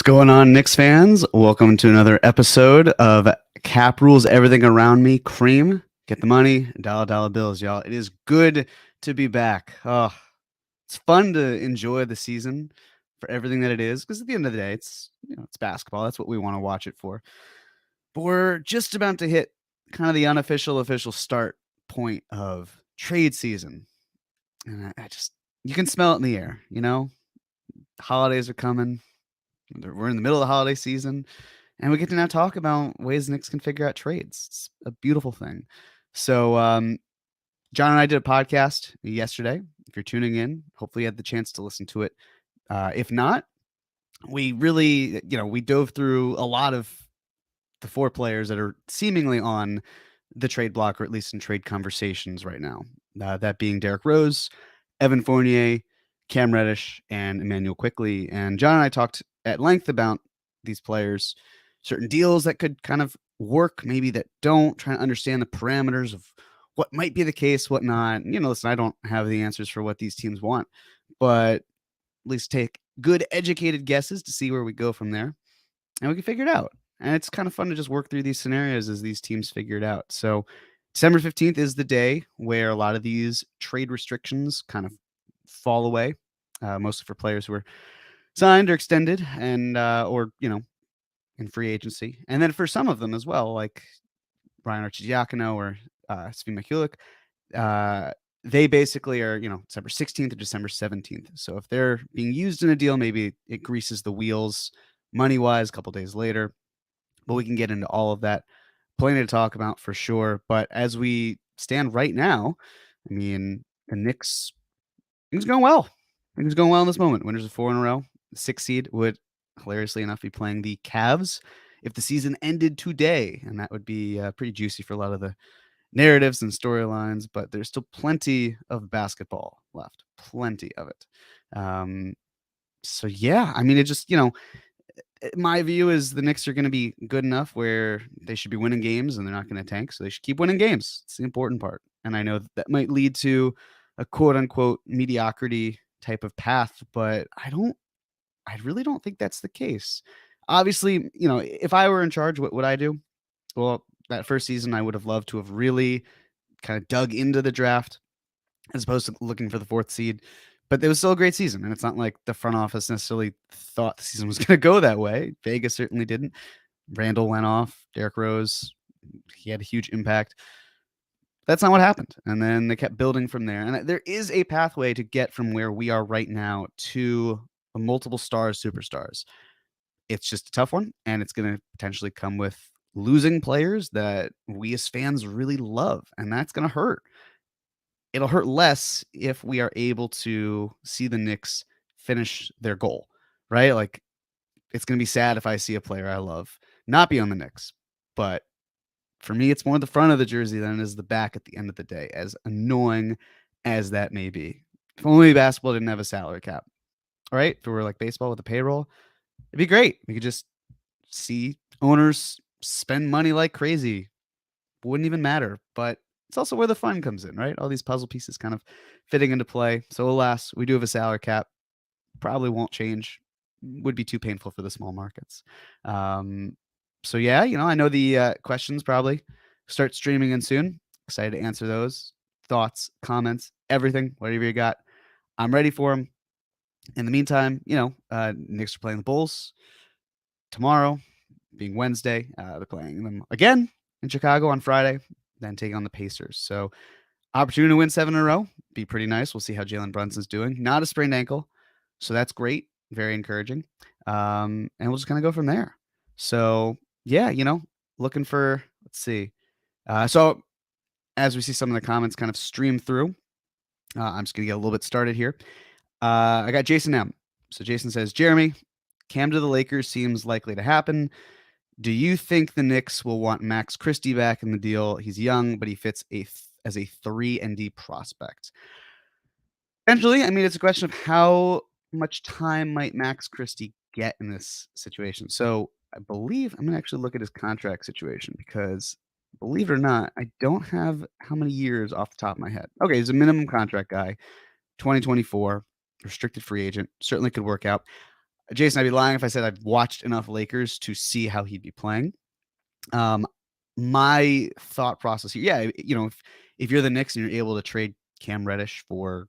going on, Knicks fans? Welcome to another episode of Cap Rules Everything Around Me. Cream, get the money, dollar bills, y'all. It is good to be back. Oh, it's fun to enjoy the season for everything that it is, because at the end of the day, it's basketball. That's what we want to watch it for. But we're just about to hit kind of the unofficial official start point of trade season, and you can smell it in the air. Holidays are coming. We're in the middle of the holiday season, and we get to now talk about ways the Knicks can figure out trades. It's a beautiful thing. So, John and I did a podcast yesterday. If you're tuning in, hopefully you had the chance to listen to it. If not, we really, we dove through a lot of the four players that are seemingly on the trade block, or at least in trade conversations right now. That being Derrick Rose, Evan Fournier, Cam Reddish, and Emmanuel Quickley. And John and I talked at length about these players, certain deals that could kind of work, maybe that don't, trying to understand the parameters of what might be the case, what not. Listen, I don't have the answers for what these teams want, but at least take good educated guesses to see where we go from there, and we can figure it out. And it's kind of fun to just work through these scenarios as these teams figure it out. So December 15th is the day where a lot of these trade restrictions kind of fall away, mostly for players who are signed or extended and or in free agency. And then for some of them as well, like Ryan Arcidiacono or Svi Mikulik, they basically are, December 16th to December 17th. So if they're being used in a deal, maybe it greases the wheels money-wise a couple days later. But we can get into all of that. Plenty to talk about for sure. But as we stand right now, I mean, the Knicks, things are going well. Things are going well in this moment. Winners of 4 in a row. The 6th seed would, hilariously enough, be playing the Cavs if the season ended today. And that would be pretty juicy for a lot of the narratives and storylines. But there's still plenty of basketball left. Plenty of it. So, yeah, I mean, it just, my view is the Knicks are going to be good enough where they should be winning games and they're not going to tank. So they should keep winning games. It's the important part. And I know that might lead to a quote unquote mediocrity type of path, but I really don't think that's the case. Obviously, if I were in charge, what would I do? Well, that first season, I would have loved to have really kind of dug into the draft as opposed to looking for the 4th seed. But it was still a great season, and it's not like the front office necessarily thought the season was going to go that way. Vegas certainly didn't. Randle went off. Derrick Rose, he had a huge impact. That's not what happened. And then they kept building from there. And there is a pathway to get from where we are right now to a multiple stars, superstars. It's just a tough one, and it's going to potentially come with losing players that we as fans really love, and that's going to hurt. It'll hurt less if we are able to see the Knicks finish their goal, right? Like, it's going to be sad if I see a player I love not be on the Knicks. But for me, it's more the front of the jersey than it is the back at the end of the day, as annoying as that may be. If only basketball didn't have a salary cap, all right? If it were like baseball with a payroll, it'd be great. We could just see owners spend money like crazy. Wouldn't even matter. But it's also where the fun comes in, right? All these puzzle pieces kind of fitting into play. So alas, we do have a salary cap. Probably won't change. Would be too painful for the small markets. So yeah, I know the questions probably start streaming in soon. Excited to answer those. Thoughts, comments, everything, whatever you got. I'm ready for them. In the meantime, Knicks are playing the Bulls tomorrow, being Wednesday. They're playing them again in Chicago on Friday, then taking on the Pacers. So opportunity to win 7 in a row. Be pretty nice. We'll see how Jalen Brunson's doing. Not a sprained ankle. So that's great. Very encouraging. And we'll just kind of go from there. So yeah, looking for, let's see. So as we see some of the comments kind of stream through, I'm just going to get a little bit started here. I got Jason M. So Jason says, Jeremy, Cam to the Lakers seems likely to happen. Do you think the Knicks will want Max Christie back in the deal? He's young, but he fits as a 3-and-D prospect. Eventually, I mean, it's a question of how much time might Max Christie get in this situation. So I believe I'm going to actually look at his contract situation because, believe it or not, I don't have how many years off the top of my head. Okay, he's a minimum contract guy, 2024, restricted free agent. Certainly could work out. Jason, I'd be lying if I said I've watched enough Lakers to see how he'd be playing. My thought process here, yeah, if you're the Knicks and you're able to trade Cam Reddish for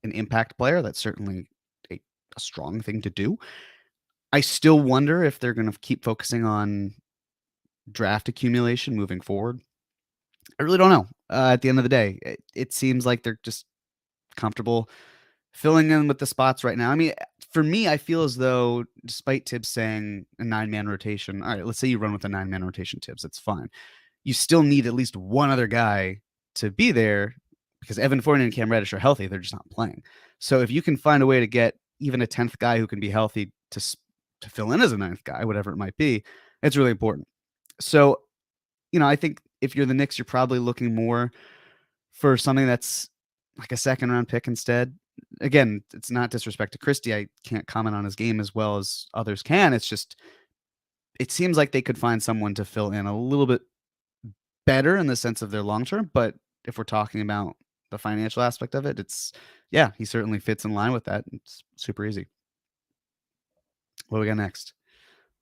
an impact player, that's certainly a strong thing to do. I still wonder if they're going to keep focusing on draft accumulation moving forward. I really don't know. At the end of the day, it seems like they're just comfortable filling in with the spots right now. I mean, for me, I feel as though, despite Tibbs saying a 9-man rotation, all right, let's say you run with a 9-man rotation, Tibbs, that's fine. You still need at least one other guy to be there because Evan Fournier and Cam Reddish are healthy. They're just not playing. So if you can find a way to get even a 10th guy who can be healthy to fill in as a 9th guy, whatever it might be, it's really important. So, I think if you're the Knicks, you're probably looking more for something that's like a second-round pick instead. Again, it's not disrespect to Christie. I can't comment on his game as well as others can. It's just, it seems like they could find someone to fill in a little bit better in the sense of their long term. But if we're talking about the financial aspect of it, yeah, he certainly fits in line with that. It's super easy. What do we got next?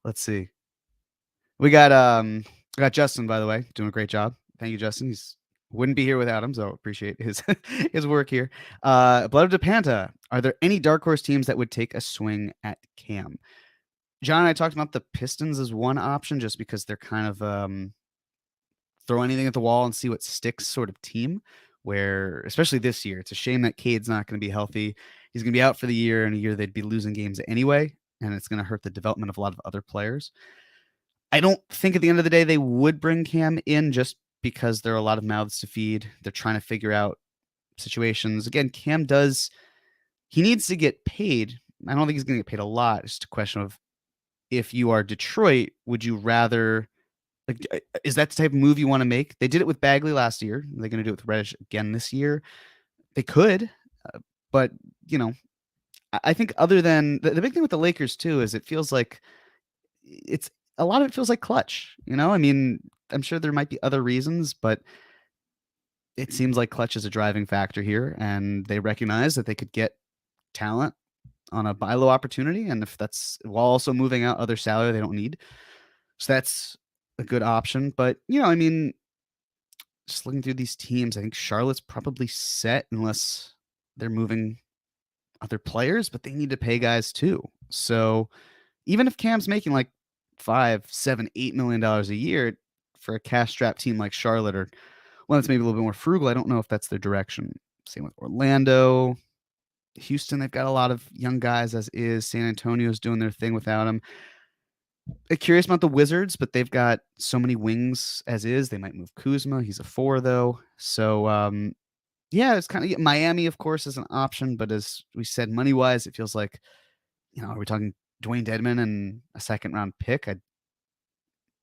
Let's see. We got Justin, by the way, doing a great job. Thank you, Justin. He's wouldn't be here without him, so appreciate his his work here. Blood of DePanta. Are there any dark horse teams that would take a swing at Cam? John and I talked about the Pistons as one option, just because they're kind of throw anything at the wall and see what sticks sort of team. Where, especially this year, it's a shame that Cade's not going to be healthy. He's going to be out for the year, and a year they'd be losing games anyway, and it's going to hurt the development of a lot of other players. I don't think at the end of the day they would bring Cam in just because there are a lot of mouths to feed. They're trying to figure out situations. Again, Cam he needs to get paid. I don't think he's going to get paid a lot. It's just a question of, if you are Detroit, would you rather, is that the type of move you want to make? They did it with Bagley last year. Are they going to do it with Reddish again this year? They could, but I think other than the big thing with the Lakers too is it feels like a lot of it feels like clutch. I mean, I'm sure there might be other reasons, but it seems like clutch is a driving factor here, and they recognize that they could get talent on a buy low opportunity, and if that's while also moving out other salary they don't need. So that's a good option. But, I mean, just looking through these teams, I think Charlotte's probably set unless they're moving other players, but they need to pay guys too. So even if Cam's making like $5, $7, $8 million a year for a cash-strapped team like Charlotte, or one that's maybe a little bit more frugal, I don't know if that's their direction. Same with Orlando. Houston, they've got a lot of young guys as is. San Antonio's doing their thing without him. I'm curious about the Wizards, but they've got so many wings as is. They might move Kuzma. He's a 4, though. So, yeah, it's kind of Miami, of course, is an option. But as we said, money-wise, it feels like, are we talking Dwayne Dedmon and a second-round pick?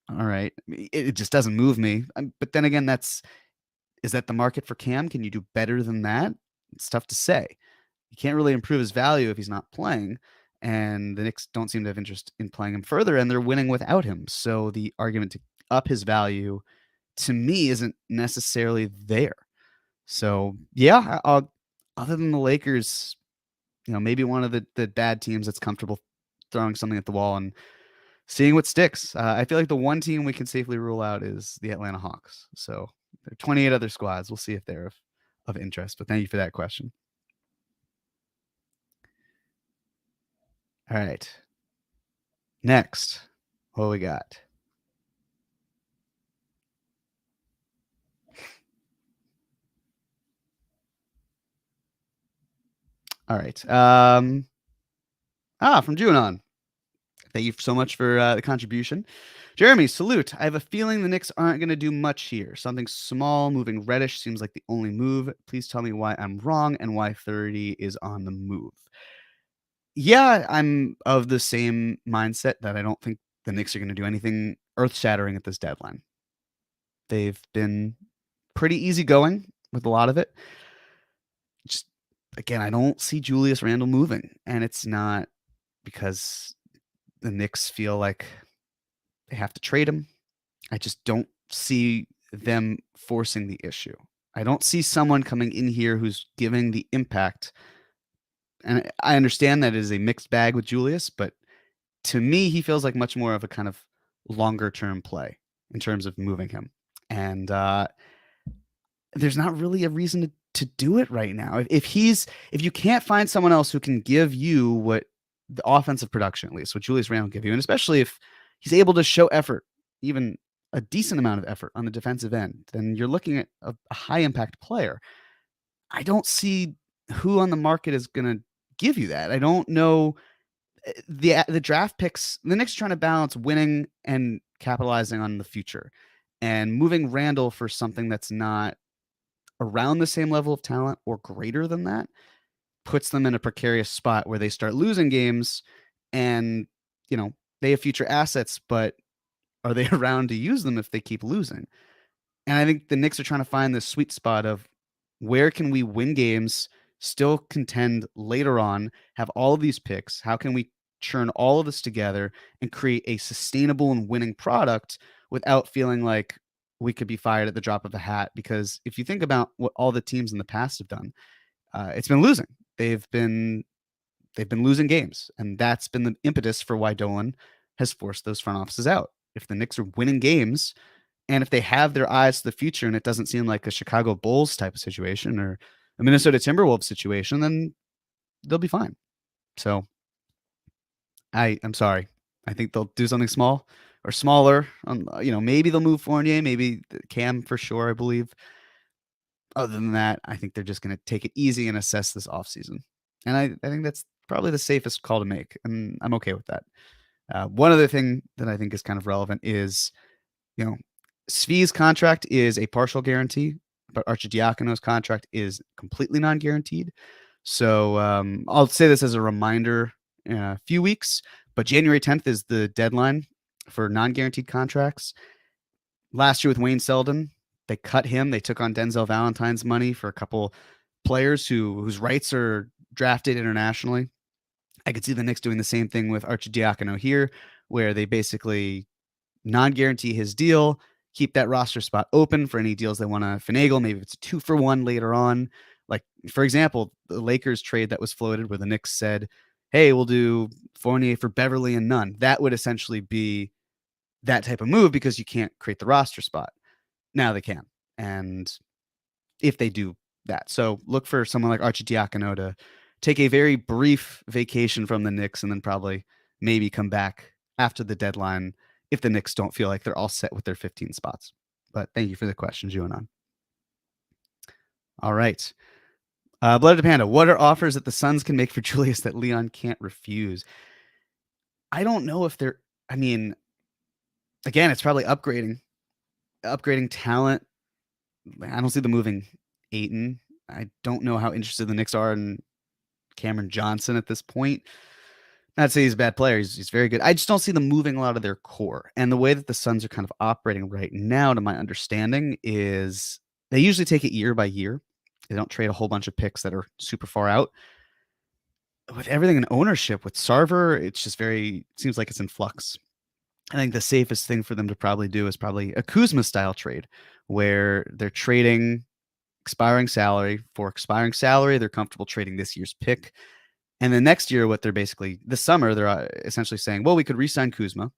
All right. It just doesn't move me. But then again, is that the market for Cam? Can you do better than that? It's tough to say. You can't really improve his value if he's not playing, and the Knicks don't seem to have interest in playing him further, and they're winning without him. So the argument to up his value, to me, isn't necessarily there. So yeah, other than the Lakers, maybe one of the bad teams that's comfortable throwing something at the wall and seeing what sticks. I feel like the one team we can safely rule out is the Atlanta Hawks. So there are 28 other squads. We'll see if they're of interest. But thank you for that question. All right. Next, what we got? All right. From Juanon. Thank you so much for the contribution. Jeremy, salute. I have a feeling the Knicks aren't going to do much here. Something small, moving Reddish seems like the only move. Please tell me why I'm wrong and why 30 is on the move. Yeah, I'm of the same mindset that I don't think the Knicks are going to do anything earth-shattering at this deadline. They've been pretty easygoing with a lot of it. Just, again, I don't see Julius Randle moving, and it's not because the Knicks feel like they have to trade him. I just don't see them forcing the issue. I don't see someone coming in here who's giving the impact And I understand that it is a mixed bag with Julius, but to me, he feels like much more of a kind of longer term play in terms of moving him. And there's not really a reason to do it right now. If you can't find someone else who can give you what the offensive production, at least what Julius Randle give you, and especially if he's able to show effort, even a decent amount of effort on the defensive end, then you're looking at a high impact player. I don't see who on the market is going to give you that. I don't know. The draft picks, the Knicks are trying to balance winning and capitalizing on the future, and moving Randle for something that's not around the same level of talent or greater than that puts them in a precarious spot where they start losing games, and they have future assets, but are they around to use them if they keep losing? And I think the Knicks are trying to find this sweet spot of where can we win games, still contend later on, have all of these picks. How can we churn all of this together and create a sustainable and winning product without feeling like we could be fired at the drop of a hat? Because if you think about what all the teams in the past have done, it's been losing. They've been losing games, and that's been the impetus for why Dolan has forced those front offices out. If the Knicks are winning games, and if they have their eyes to the future, and it doesn't seem like a Chicago Bulls type of situation or a Minnesota Timberwolves situation, then they'll be fine. So I'm sorry. I think they'll do something small or smaller. Maybe they'll move Fournier, maybe C.R.E.A.M for sure, I believe. Other than that, I think they're just going to take it easy and assess this offseason. And I think that's probably the safest call to make, and I'm okay with that. One other thing that I think is kind of relevant is, Svi's contract is a partial guarantee, but Arcidiacono's contract is completely non-guaranteed. So I'll say this as a reminder in a few weeks, but January 10th is the deadline for non-guaranteed contracts. Last year with Wayne Selden, they cut him. They took on Denzel Valentine's money for a couple players whose rights are drafted internationally. I could see the Knicks doing the same thing with Arcidiacono here, where they basically non-guarantee his deal, keep that roster spot open for any deals they want to finagle. Maybe it's a 2-for-1 later on. Like, for example, the Lakers trade that was floated where the Knicks said, hey, we'll do Fournier for Beverly and Nunn. That would essentially be that type of move because you can't create the roster spot. Now they can. And if they do that. So look for someone like Arcidiacono to take a very brief vacation from the Knicks and then probably maybe come back after the deadline if the Knicks don't feel like they're all set with their 15 spots. But thank you for the question, Juanon. All right. Blooded Panda, what are offers that the Suns can make for Julius that Leon can't refuse? I don't know if they're, again, it's probably upgrading talent. I don't see them moving Ayton. I don't know how interested the Knicks are in Cameron Johnson at this point. Not to say he's a bad player. He's very good. I just don't see them moving a lot of their core. And the way that the Suns are kind of operating right now, to my understanding, is they usually take it year by year. They don't trade a whole bunch of picks that are super far out. With everything in ownership, with Sarver, it's just seems like it's in flux. I think the safest thing for them to probably do is probably a Kuzma style trade where they're trading expiring salary for expiring salary. They're comfortable trading this year's pick. And then next year, this summer, they're essentially saying, well, we could re-sign Kuzma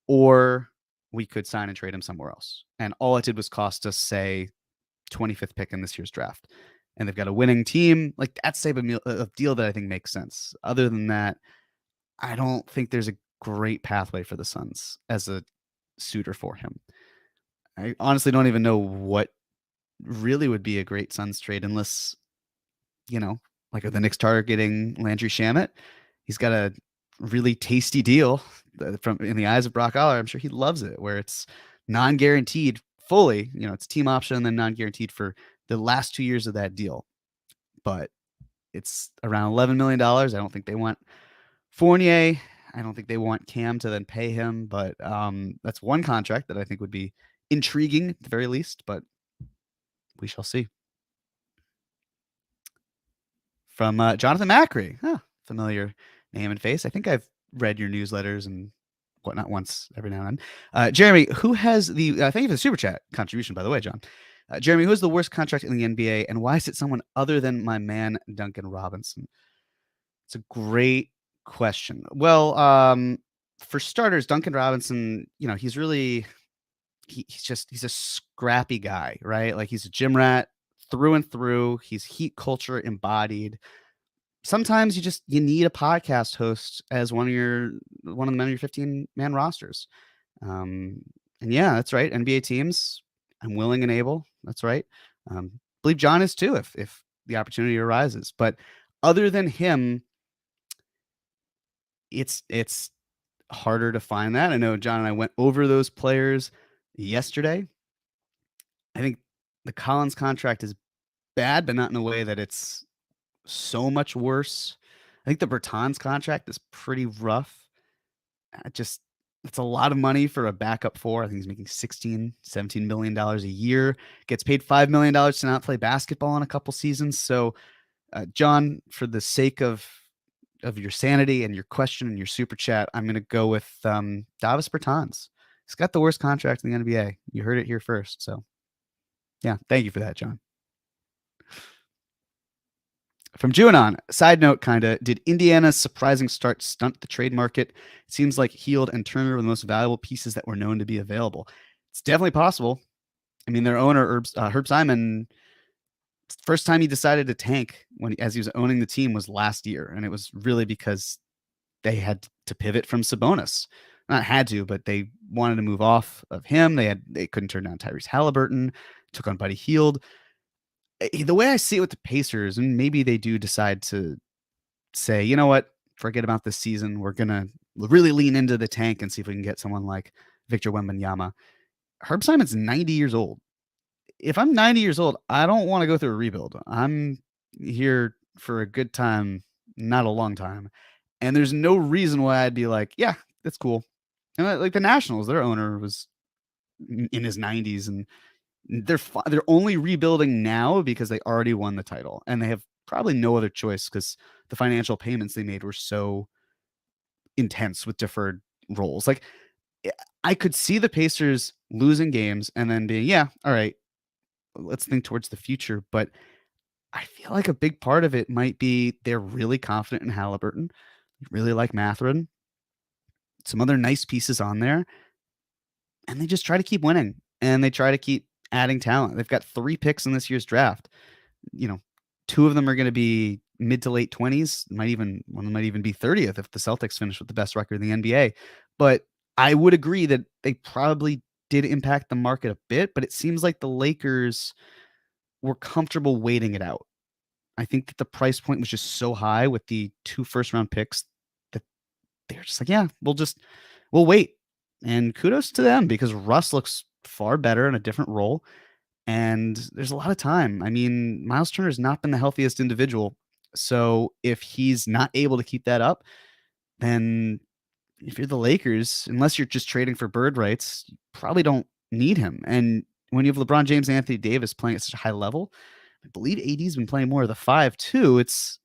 or we could sign and trade him somewhere else. And all it did was cost us, say, 25th pick in this year's draft. And they've got a winning team. Like, that's the type of deal that I think makes sense. Other than that, I don't think there's a great pathway for the Suns as a suitor for him. I honestly don't even know what really would be a great Suns trade unless, like, are the Knicks targeting Landry Shamet? He's got a really tasty deal in the eyes of Brock Aller. I'm sure he loves it, where it's non-guaranteed fully. It's team option and then non-guaranteed for the last 2 years of that deal. But it's around $11 million. I don't think they want Fournier. I don't think they want Cam to then pay him. But that's one contract that I think would be intriguing at the very least. But we shall see. From Jonathan Macri. Familiar name and face. I think I've read your newsletters and whatnot once every now and then. Jeremy, who has the thank you for the super chat contribution, by the way, John. Jeremy, who has the worst contract in the NBA, and why is it someone other than my man Duncan Robinson? It's a great question. Well, for starters, Duncan Robinson, he's really he's a scrappy guy, right? Like he's a gym rat through and through. He's heat culture embodied. Sometimes you need a podcast host as one of the men of your 15-man rosters. Um, and yeah, that's right. NBA teams, I'm willing and able. That's right. Believe John is too, if the opportunity arises. But other than him, it's harder to find that. I know John and I went over those players yesterday. I think the Collins contract is bad, but not in a way that it's so much worse. I think the Bertans contract is pretty rough. Just it's a lot of money for a backup four. I think he's making $16-17 million a year. Gets paid $5 million to not play basketball in a couple seasons. So, John, for the sake of your sanity and your question and your super chat, I'm going to go with Davis Bertans. He's got the worst contract in the NBA. You heard it here first. So, yeah, thank you for that, John. From Juanon, side note, did Indiana's surprising start stunt the trade market? It seems like Hield and Turner were the most valuable pieces that were known to be available. It's definitely possible. I mean, their owner, Herb Simon, first time he decided to tank as he was owning the team was last year. And it was really because they had to pivot from Sabonis. Not had to, but they wanted to move off of him. They couldn't turn down Tyrese Halliburton, took on Buddy Hield. The way I see it with the Pacers, and maybe they do decide to say, you know what, forget about this season. We're going to really lean into the tank and see if we can get someone like Victor Wembanyama. Herb Simon's 90 years old. If I'm 90 years old, I don't want to go through a rebuild. I'm here for a good time, not a long time. And there's no reason why I'd be like, yeah, that's cool. And like the Nationals, their owner was in his 90s, and they're only rebuilding now because they already won the title, and they have probably no other choice because the financial payments they made were so intense with deferred roles. Like I could see the Pacers losing games and then being, yeah, all right, let's think towards the future. But I feel like a big part of it might be they're really confident in Halliburton, really like Mathurin, some other nice pieces on there, and they just try to keep winning and they try to keep adding talent. They've got 3 picks in this year's draft. 2 of them are going to be mid to late 20s. One of them might even be 30th if the Celtics finish with the best record in the NBA. But I would agree that they probably did impact the market a bit, but it seems like the Lakers were comfortable waiting it out. I think that the price point was just so high with the 2 first-round picks that they're just like, yeah, we'll wait. And kudos to them because Russ looks far better in a different role. And there's a lot of time. I mean, Miles Turner has not been the healthiest individual. So if he's not able to keep that up, then if you're the Lakers, unless you're just trading for bird rights, you probably don't need him. And when you have LeBron James and Anthony Davis playing at such a high level, I believe AD's been playing more of the 5 too. It's,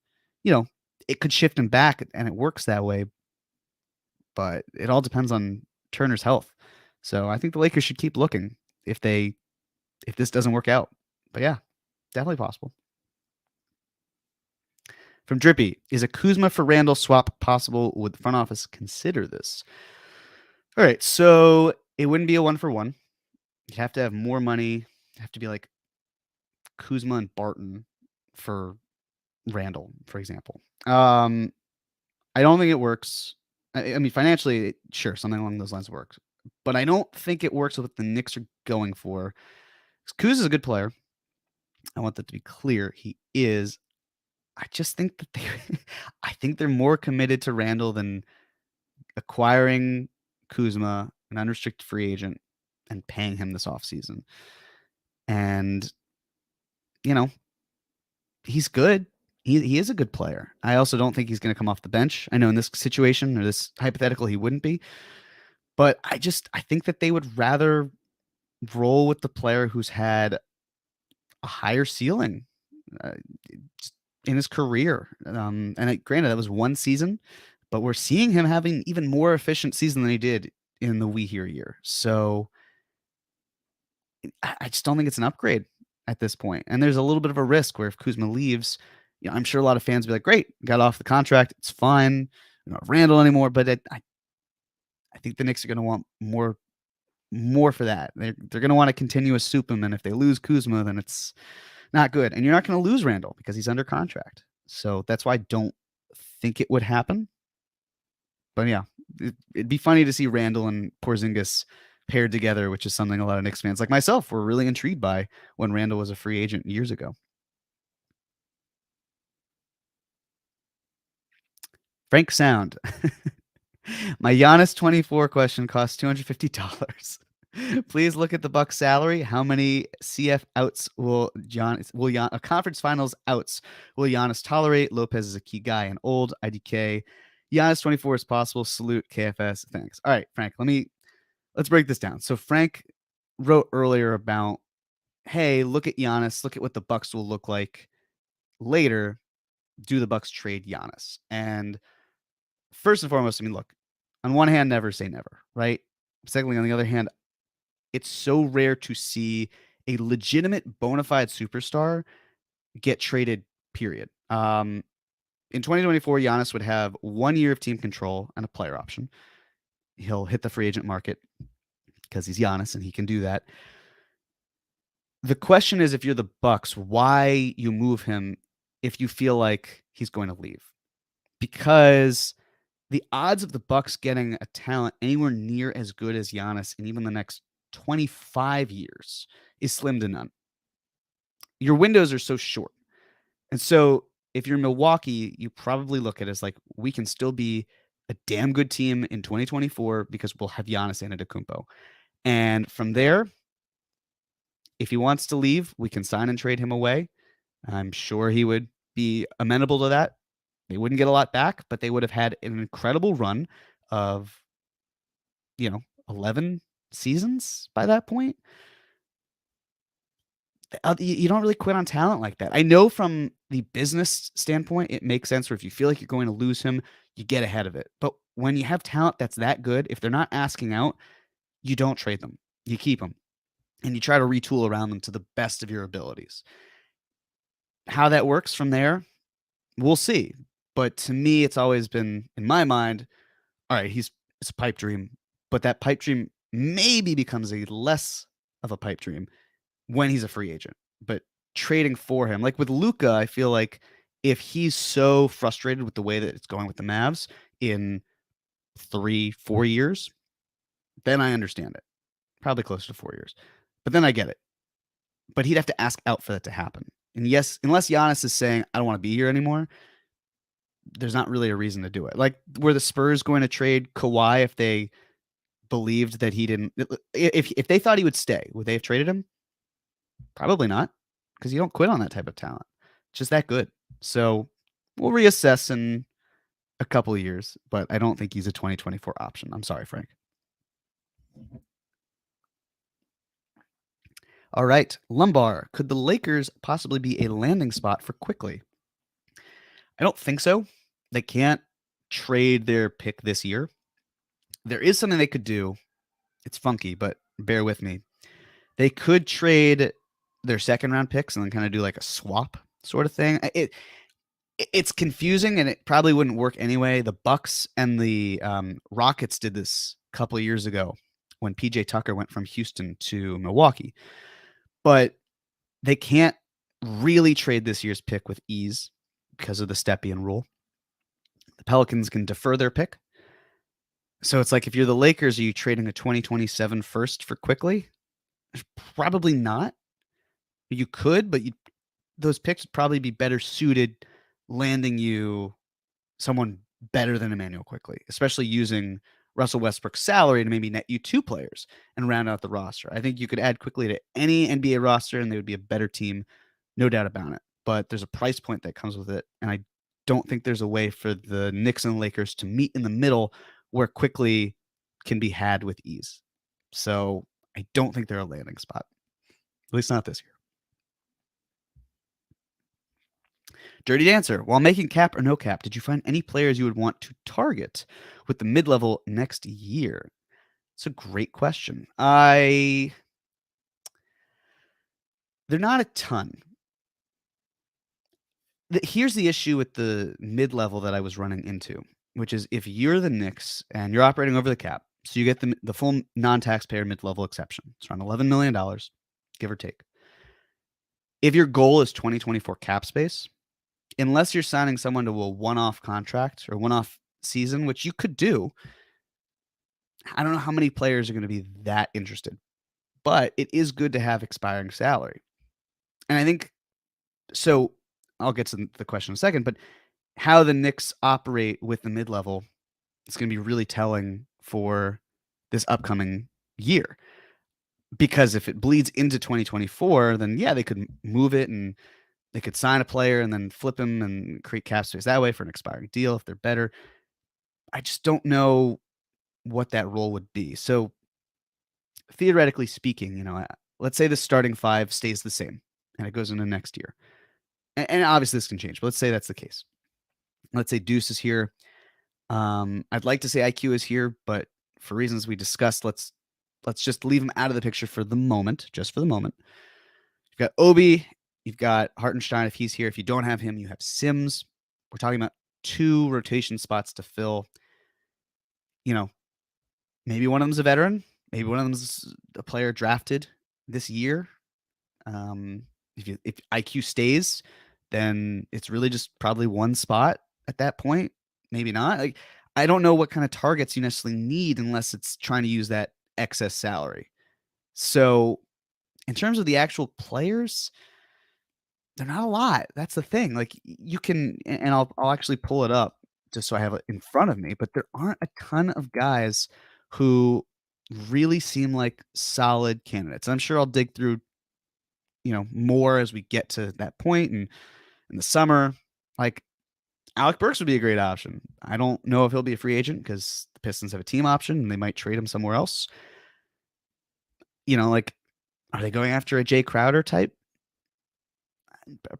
it could shift him back and it works that way. But it all depends on Turner's health. So I think the Lakers should keep looking if this doesn't work out. But yeah, definitely possible. From Drippy, is a Kuzma for Randle swap possible? Would the front office consider this? All right, so it wouldn't be a 1-for-1. You'd have to have more money. It'd have to be like Kuzma and Barton for Randle, for example. I don't think it works. I mean, financially, sure, something along those lines works. But I don't think it works with what the Knicks are going for. Kuz is a good player. I want that to be clear. He is. I just think that I think they're more committed to Randle than acquiring Kuzma, an unrestricted free agent, and paying him this offseason. And, he's good. He is a good player. I also don't think he's going to come off the bench. I know in this situation or this hypothetical, he wouldn't be. But I think that they would rather roll with the player who's had a higher ceiling in his career. Granted, that was 1 season, but we're seeing him having even more efficient season than he did in the We Here year. So I just don't think it's an upgrade at this point. And there's a little bit of a risk where if Kuzma leaves, I'm sure a lot of fans will be like, great, got off the contract. It's fine. Not Randle anymore. But I think the Knicks are going to want more for that. They're going to want to continue a soup him. And if they lose Kuzma, then it's not good. And you're not going to lose Randle because he's under contract. So that's why I don't think it would happen. But yeah, it'd be funny to see Randle and Porzingis paired together, which is something a lot of Knicks fans like myself were really intrigued by when Randle was a free agent years ago. Frank Sound. My Giannis 24 question costs $250. Please look at the Bucks salary. How many CF outs conference finals outs will Giannis tolerate? Lopez is a key guy and old. IDK. Giannis 24 is possible. Salute KFS. Thanks. All right, Frank, let's break this down. So Frank wrote earlier about, hey, look at Giannis, look at what the Bucks will look like later. Do the Bucks trade Giannis? And first and foremost, look, on one hand, never say never, right? Secondly, on the other hand, it's so rare to see a legitimate bona fide superstar get traded, period. In 2024, Giannis would have 1 year of team control and a player option. He'll hit the free agent market because he's Giannis and he can do that. The question is, if you're the Bucks, why you move him if you feel like he's going to leave? Because the odds of the Bucks getting a talent anywhere near as good as Giannis in even the next 25 years is slim to none. Your windows are so short. And so if you're Milwaukee, you probably look at it as like, we can still be a damn good team in 2024 because we'll have Giannis Antetokounmpo. And from there, if he wants to leave, we can sign and trade him away. I'm sure he would be amenable to that. They wouldn't get a lot back, but they would have had an incredible run of, 11 seasons by that point. You don't really quit on talent like that. I know from the business standpoint, it makes sense where if you feel like you're going to lose him, you get ahead of it. But when you have talent that's that good, if they're not asking out, you don't trade them. You keep them. And you try to retool around them to the best of your abilities. How that works from there, we'll see. But to me, it's always been, in my mind, all right, it's a pipe dream. But that pipe dream maybe becomes a less of a pipe dream when he's a free agent. But trading for him, like with Luka, I feel like if he's so frustrated with the way that it's going with the Mavs in 3-4 years, then I understand it. Probably closer to 4 years. But then I get it. But he'd have to ask out for that to happen. And yes, unless Giannis is saying, I don't want to be here anymore, there's not really a reason to do it. Like, were the Spurs going to trade Kawhi if they believed that he didn't? If they thought he would stay, would they have traded him? Probably not, because you don't quit on that type of talent. It's just that good. So we'll reassess in a couple of years, but I don't think he's a 2024 option. I'm sorry, Frank. All right, Lumbar. Could the Lakers possibly be a landing spot for Quickley? I don't think so. They can't trade their pick this year. There is something they could do. It's funky, but bear with me. They could trade their second round picks and then kind of do like a swap sort of thing. It's confusing and it probably wouldn't work anyway. The Bucks and the Rockets did this a couple of years ago when PJ Tucker went from Houston to Milwaukee. But they can't really trade this year's pick with ease because of the Stepien rule. The Pelicans can defer their pick. So it's like, if you're the Lakers, are you trading a 2027 first for Quickley? Probably not. You could, but those picks would probably be better suited landing you someone better than Emmanuel Quickley, especially using Russell Westbrook's salary to maybe net you 2 players and round out the roster. I think you could add Quickley to any NBA roster and they would be a better team, no doubt about it. But there's a price point that comes with it, and I don't think there's a way for the Knicks and Lakers to meet in the middle where Quickley can be had with ease. So I don't think they're a landing spot, at least not this year. Dirty Dancer, while making cap or no cap, did you find any players you would want to target with the mid-level next year? It's a great question. They're not a ton. Here's the issue with the mid-level that I was running into, which is if you're the Knicks and you're operating over the cap, so you get the full non-taxpayer mid-level exception. It's around $11 million, give or take. If your goal is 2024 cap space, unless you're signing someone to a one-off contract or one-off season, which you could do, I don't know how many players are going to be that interested. But it is good to have expiring salary. And I think so. I'll get to the question in a second, but how the Knicks operate with the mid-level is going to be really telling for this upcoming year. Because if it bleeds into 2024, then yeah, they could move it and they could sign a player and then flip him and create cap space that way for an expiring deal if they're better. I just don't know what that role would be. So theoretically speaking, let's say the starting five stays the same and it goes into next year. And obviously this can change, but let's say that's the case. Let's say Deuce is here. I'd like to say IQ is here, but for reasons we discussed, let's just leave him out of the picture for the moment, just for the moment. You've got Obi, you've got Hartenstein if he's here. If you don't have him, you have Sims. We're talking about 2 rotation spots to fill. Maybe one of them's a veteran. Maybe one of them's a player drafted this year. If IQ stays, then it's really just probably one spot at that point. Maybe not. Like, I don't know what kind of targets you necessarily need unless it's trying to use that excess salary. So in terms of the actual players, they're not a lot. That's the thing. Like you can, and I'll actually pull it up just so I have it in front of me, but there aren't a ton of guys who really seem like solid candidates. I'm sure I'll dig through, more as we get to that point and in the summer. Like Alec Burks would be a great option. I don't know if he'll be a free agent because the Pistons have a team option and they might trade him somewhere else. Like, are they going after a Jay Crowder type?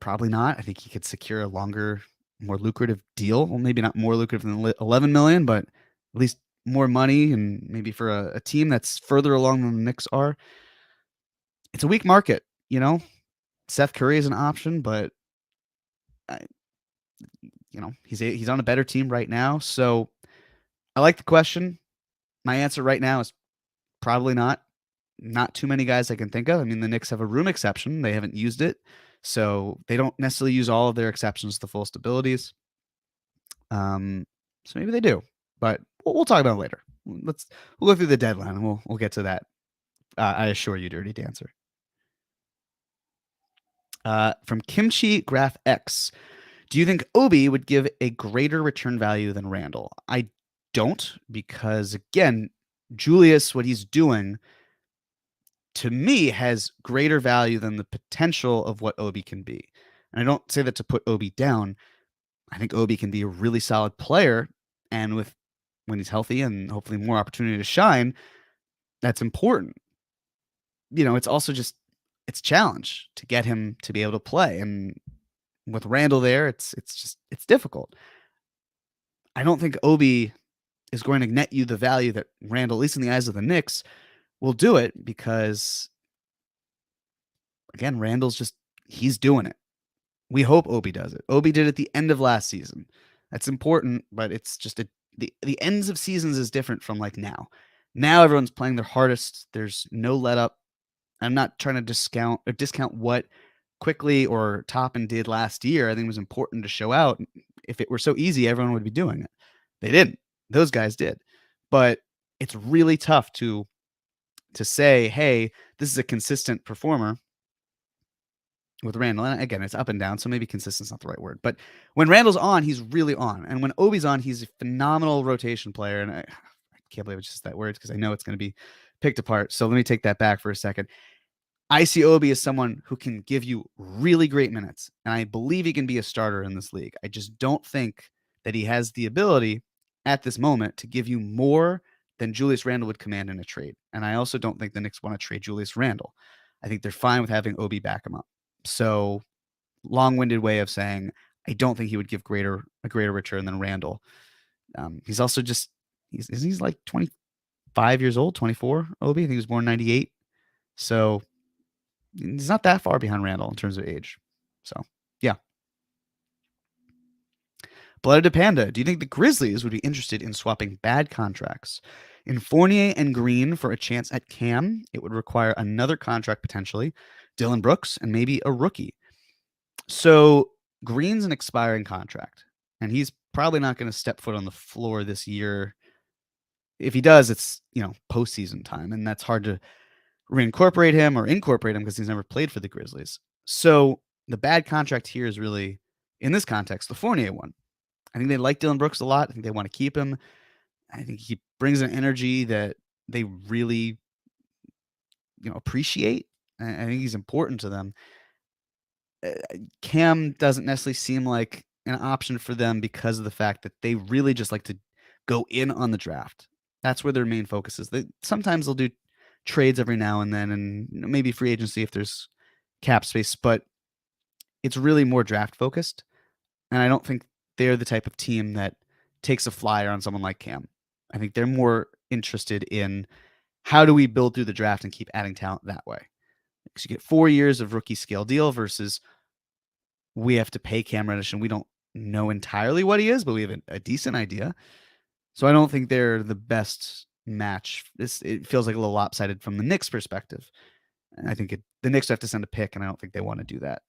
Probably not. I think he could secure a longer, more lucrative deal. Well, maybe not more lucrative than 11 million, but at least more money and maybe for a team that's further along than the Knicks are. It's a weak market, Seth Curry is an option, but he's on a better team right now. So I like the question. My answer right now is probably not. Not too many guys I can think of. I mean, the Knicks have a room exception. They haven't used it. So they don't necessarily use all of their exceptions to the fullest abilities. So maybe they do, but we'll talk about it later. We'll go through the deadline and we'll get to that. I assure you, Dirty Dancer. From Kimchi Graph X, do you think Obi would give a greater return value than Randle? I don't, because again, Julius, what he's doing to me has greater value than the potential of what Obi can be. And I don't say that to put Obi down. I think Obi can be a really solid player, and when he's healthy and hopefully more opportunity to shine, that's important. It's also just it's challenge to get him to be able to play, and with Randle there, it's difficult. I don't think Obi is going to net you the value that Randle, at least in the eyes of the Knicks, will do it because, again, Randle's he's doing it. We hope Obi does it. Obi did it at the end of last season. That's important, but it's just the ends of seasons is different from like now. Now everyone's playing their hardest. There's no let up. I'm not trying to discount what Quickley or Toppin did last year. I think it was important to show out. If it were so easy, everyone would be doing it. They didn't. Those guys did. But it's really tough to say, hey, this is a consistent performer with Randle. And again, it's up and down, so maybe consistent's not the right word. But when Randle's on, he's really on. And when Obi's on, he's a phenomenal rotation player. And I can't believe it's just that word because I know it's going to be picked apart. So let me take that back for a second. I see Obi as someone who can give you really great minutes, and I believe he can be a starter in this league. I just don't think that he has the ability at this moment to give you more than Julius Randle would command in a trade. And I also don't think the Knicks want to trade Julius Randle. I think they're fine with having Obi back him up. So long-winded way of saying I don't think he would give a greater return than Randle. He's also he's like 25 years old, 24, Obi. I think he was born 98. So he's not that far behind Randle in terms of age. So, yeah. Blooded Panda, do you think the Grizzlies would be interested in swapping bad contracts? In Fournier and Green for a chance at Cam, it would require another contract potentially, Dylan Brooks, and maybe a rookie. So Green's an expiring contract, and he's probably not going to step foot on the floor this year. If he does, it's postseason time, and that's hard to reincorporate him or incorporate him because he's never played for the Grizzlies. So the bad contract here is really, in this context, the Fournier one. I think they like Dylan Brooks a lot. I think they want to keep him. I think he brings an energy that they really, appreciate. I think he's important to them. Cam doesn't necessarily seem like an option for them because of the fact that they really just like to go in on the draft. That's where their main focus is. Sometimes they'll do trades every now and then, and maybe free agency if there's cap space, but it's really more draft focused. And I don't think they're the type of team that takes a flyer on someone like Cam. I think they're more interested in how do we build through the draft and keep adding talent that way. Because you get 4 years of rookie scale deal versus we have to pay Cam Reddish, and we don't know entirely what he is, but we have a decent idea. So I don't think they're the best match. It feels like a little lopsided from the Knicks' perspective. And I think the Knicks have to send a pick, and I don't think they want to do that.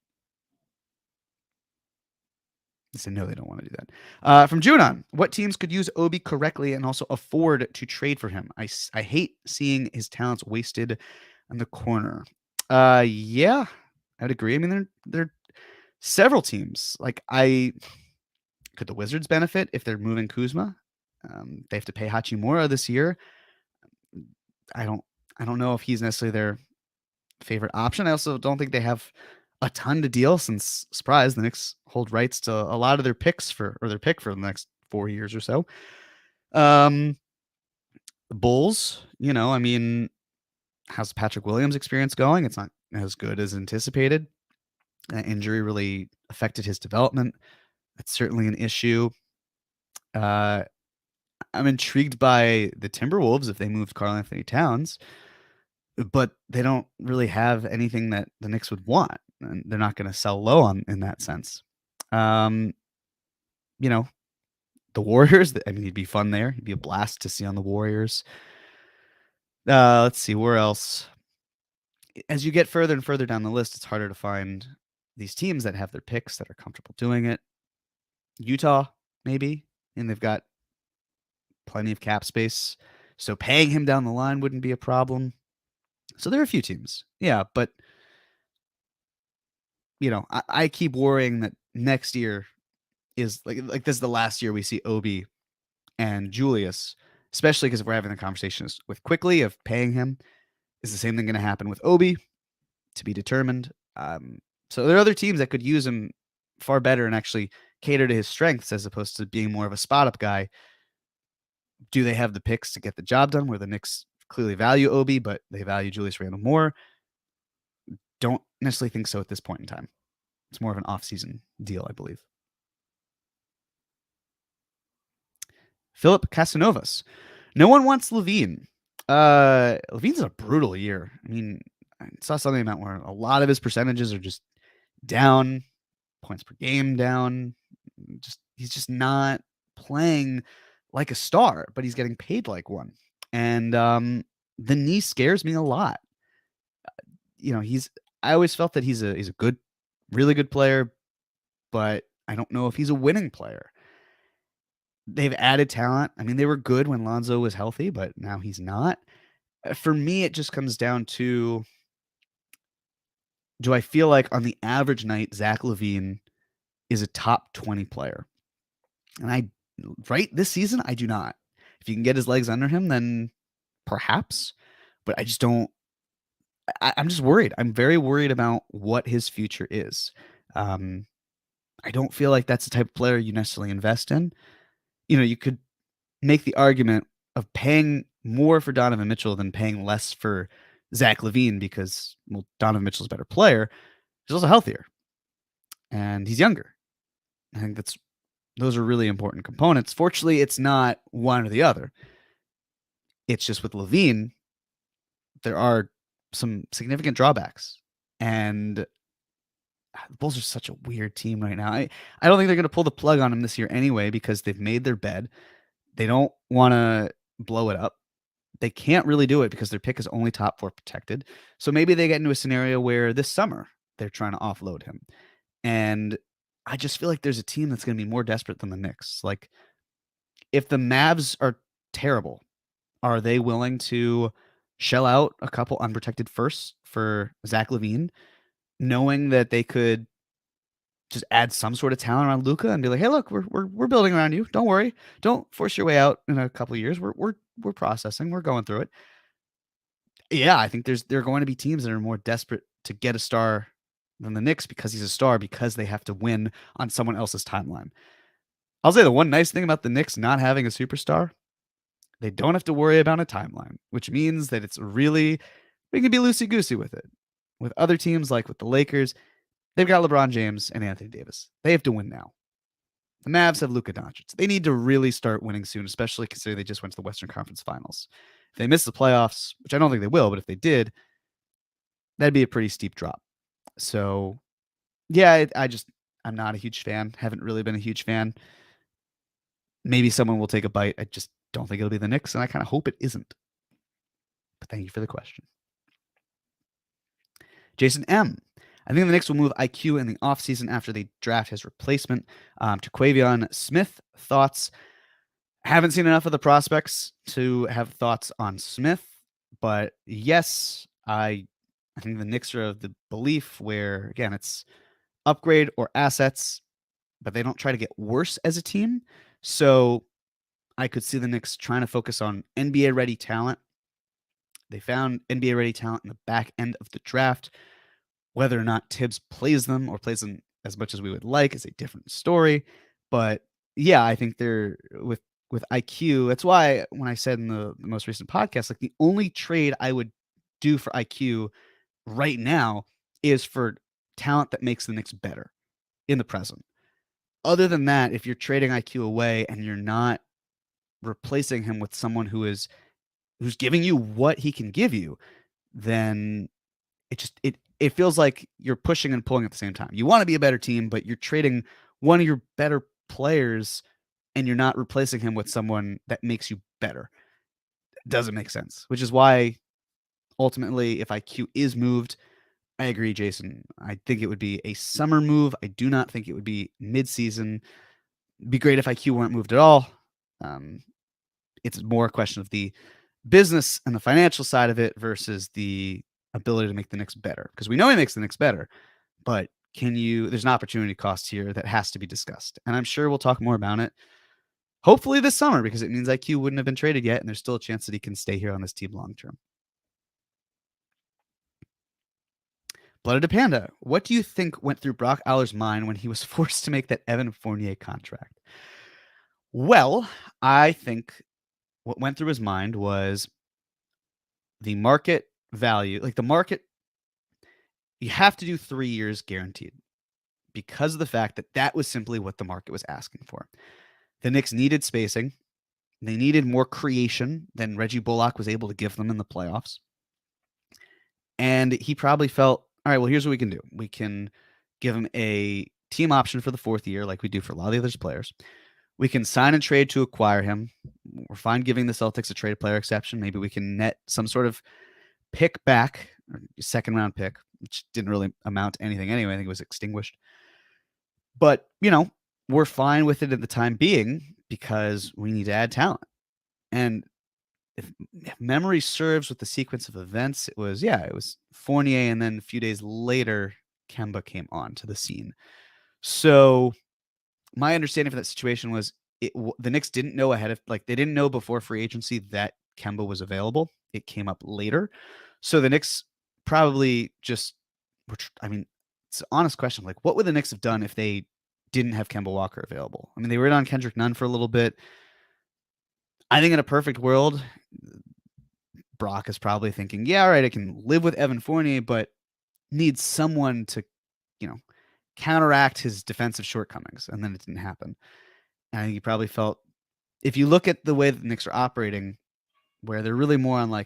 They said no, they don't want to do that. From Junon, what teams could use Obi correctly and also afford to trade for him? I hate seeing his talents wasted in the corner. Yeah, I'd agree. I mean, there are several teams. Like could the Wizards benefit if they're moving Kuzma? They have to pay Hachimura this year. I don't know if he's necessarily their favorite option. I also don't think they have a ton to deal since, surprise, the Knicks hold rights to a lot of their picks for the next 4 years or so. The Bulls, I mean, how's Patrick Williams' experience going? It's not as good as anticipated. That injury really affected his development. That's certainly an issue. I'm intrigued by the Timberwolves if they moved Karl-Anthony Towns, but they don't really have anything that the Knicks would want, and they're not going to sell low in that sense. The Warriors, I mean, he'd be fun there. He'd be a blast to see on the Warriors. Let's see, where else? As you get further and further down the list, it's harder to find these teams that have their picks that are comfortable doing it. Utah, maybe, and they've got plenty of cap space, so paying him down the line wouldn't be a problem. So there are a few teams. Yeah, but I keep worrying that next year is like this is the last year we see Obi and Julius, especially because if we're having the conversations with Quickley of paying him, is the same thing going to happen with Obi? To be determined. So there are other teams that could use him far better and actually cater to his strengths as opposed to being more of a spot up guy. Do they have the picks to get the job done where the Knicks clearly value Obi, but they value Julius Randle more? Don't necessarily think so at this point in time. It's more of an off-season deal, I believe. Philip Casanovas. No one wants LaVine. LaVine's a brutal year. I mean, I saw something about where a lot of his percentages are just down, points per game down. He's just not playing like a star, but he's getting paid like one. And the knee scares me a lot. I always felt that he's a good, really good player, but I don't know if he's a winning player. They've added talent. I mean, they were good when Lonzo was healthy, but now he's not. For me, it just comes down to, do I feel like on the average night, Zach LaVine is a top 20 player? And this season, I do not. If you can get his legs under him, then perhaps. But I just don't. I'm just worried. I'm very worried about what his future is. I don't feel like that's the type of player you necessarily invest in. You could make the argument of paying more for Donovan Mitchell than paying less for Zach LaVine because, well, Donovan Mitchell's a better player. He's also healthier, and he's younger. I think those are really important components. Fortunately, it's not one or the other. It's just with LaVine, there are some significant drawbacks, and the Bulls are such a weird team right now. I don't think they're going to pull the plug on him this year anyway because they've made their bed. They don't want to blow it up. They can't really do it because their pick is only top 4 protected. So maybe they get into a scenario where this summer they're trying to offload him. And I just feel like there's a team that's going to be more desperate than the Knicks. Like, if the Mavs are terrible, are they willing to shell out a couple unprotected firsts for Zach LaVine, knowing that they could just add some sort of talent around Luka and be like, "Hey, look, we're building around you. Don't worry. Don't force your way out in a couple of years. We're processing. We're going through it." Yeah, I think there are going to be teams that are more desperate to get a star than the Knicks because he's a star because they have to win on someone else's timeline. I'll say the one nice thing about the Knicks not having a superstar, they don't have to worry about a timeline, which means that we can be loosey-goosey with it. With other teams, like with the Lakers, they've got LeBron James and Anthony Davis. They have to win now. The Mavs have Luka Doncic. They need to really start winning soon, especially considering they just went to the Western Conference Finals. If they miss the playoffs, which I don't think they will, but if they did, that'd be a pretty steep drop. So, yeah, I'm not a huge fan. Haven't really been a huge fan. Maybe someone will take a bite. I just don't think it'll be the Knicks, and I kind of hope it isn't. But thank you for the question. Jason M. I think the Knicks will move IQ in the offseason after they draft his replacement to Quavion Smith. Thoughts? Haven't seen enough of the prospects to have thoughts on Smith, but yes, I think the Knicks are of the belief where, again, it's upgrade or assets, but they don't try to get worse as a team. So I could see the Knicks trying to focus on NBA-ready talent. They found NBA-ready talent in the back end of the draft. Whether or not Tibbs plays them or plays them as much as we would like is a different story. But yeah, I think they're with IQ. That's why when I said in the most recent podcast, like the only trade I would do for IQ right now is for talent that makes the Knicks better in the present. Other than that, if you're trading IQ away and you're not replacing him with someone who's giving you what he can give you, then it feels like you're pushing and pulling at the same time. You want to be a better team, but you're trading one of your better players and you're not replacing him with someone that makes you better. It doesn't make sense, which is why ultimately, if IQ is moved, I agree, Jason. I think it would be a summer move. I do not think it would be mid-season. It'd be great if IQ weren't moved at all. It's more a question of the business and the financial side of it versus the ability to make the Knicks better. Because we know he makes the Knicks better, but there's an opportunity cost here that has to be discussed. And I'm sure we'll talk more about it, hopefully this summer, because it means IQ wouldn't have been traded yet, and there's still a chance that he can stay here on this team long term. Blooded Panda, what do you think went through Brock Aller's mind when he was forced to make that Evan Fournier contract? Well, I think what went through his mind was the market value. Like the market, you have to do 3 years guaranteed because of the fact that that was simply what the market was asking for. The Knicks needed spacing. They needed more creation than Reggie Bullock was able to give them in the playoffs. And he probably felt, all right, well, here's what we can do. We can give him a team option for the 4th year, like we do for a lot of the other players. We can sign and trade to acquire him. We're fine giving the Celtics a trade player exception. Maybe we can net some sort of pick back, or second-round pick, which didn't really amount to anything anyway. I think it was extinguished. But, we're fine with it at the time being because we need to add talent. And if memory serves with the sequence of events, it was Fournier, and then a few days later, Kemba came on to the scene. So my understanding for that situation was the Knicks didn't know they didn't know before free agency that Kemba was available. It came up later. So the Knicks probably it's an honest question. Like, what would the Knicks have done if they didn't have Kemba Walker available? I mean, they were in on Kendrick Nunn for a little bit. I think in a perfect world, Brock is probably thinking, yeah, all right, I can live with Evan Fournier, but need someone to, counteract his defensive shortcomings. And then it didn't happen. And I think he probably felt, if you look at the way that the Knicks are operating, where they're really more on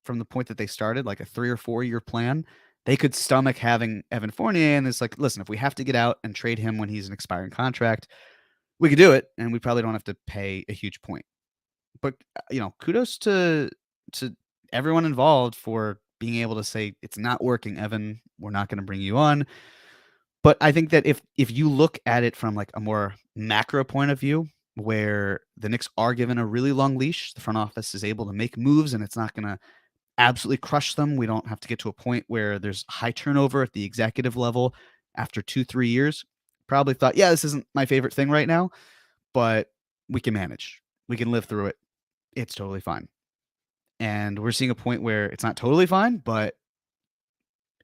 from the point that they started, like a 3 or 4 year plan, they could stomach having Evan Fournier, and it's like, listen, if we have to get out and trade him when he's an expiring contract, we could do it, and we probably don't have to pay a huge point. But kudos to everyone involved for being able to say it's not working, Evan. We're not going to bring you on. But I think that if you look at it from like a more macro point of view, where the Knicks are given a really long leash, the front office is able to make moves, and it's not going to absolutely crush them. We don't have to get to a point where there's high turnover at the executive level after 2-3 years. Probably thought, yeah, this isn't my favorite thing right now, but we can manage. We can live through it. It's totally fine. And we're seeing a point where it's not totally fine, but